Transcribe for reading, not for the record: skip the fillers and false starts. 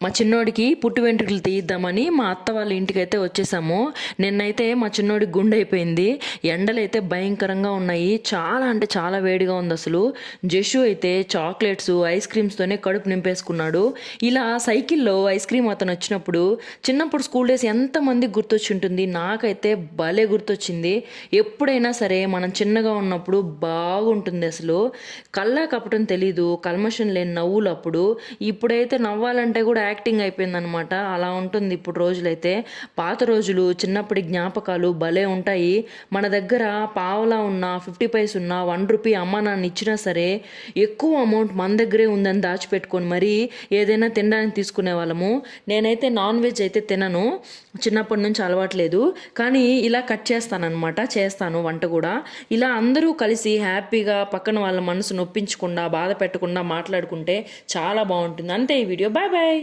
మా చిన్నోడికి పుట్టు వెంట్రుకలు తీయిద్దామని మా అత్త వాళ్ళ ఇంటికైతే వచ్చేసాము. నిన్నైతే మా చిన్నోడికి గుండె అయిపోయింది. ఎండలైతే భయంకరంగా ఉన్నాయి. చాలా అంటే చాలా వేడిగా ఉంది అసలు. జషు అయితే చాక్లెట్స్ ఐస్ క్రీమ్స్తోనే కడుపు నింపేసుకున్నాడు. ఇలా సైకిల్లో ఐస్ క్రీమ్ అతను వచ్చినప్పుడు చిన్నప్పుడు స్కూల్ డేస్ ఎంతమందికి గుర్తొచ్చి ఉంటుంది. నాకైతే భలే గుర్తొచ్చింది. ఎప్పుడైనా సరే మనం చిన్నగా ఉన్నప్పుడు బాగుంటుంది అసలు. కళ్ళ కపటం తెలీదు, కల్మషం లేని నవ్వులు అప్పుడు. ఇప్పుడైతే నవ్వాలంటే కూడా యాక్టింగ్ అయిపోయిందనమాట. అలా ఉంటుంది ఇప్పుడు రోజులైతే. పాత రోజులు చిన్నప్పటి జ్ఞాపకాలు భలే ఉంటాయి. మన దగ్గర పావలా ఉన్నా 50 పైస్ ఉన్నా 1 రూపీ అమ్మ నాన్న ఇచ్చినా సరే ఎక్కువ అమౌంట్ మన దగ్గరే ఉందని దాచిపెట్టుకొని మరీ ఏదైనా తినడానికి తీసుకునే వాళ్ళము. నేనైతే నాన్ వెజ్ అయితే తినను, చిన్నప్పటి నుంచి అలవాట్లేదు. కానీ ఇలా కట్ చేస్తాను వంట కూడా. ఇలా అందరూ కలిసి హ్యాపీగా పక్కన వాళ్ళ మనసు నొప్పించకుండా బాధ పెట్టకుండా మాట్లాడుకుంటే చాలా బాగుంటుంది. అంతే ఈ వీడియో. Bye bye.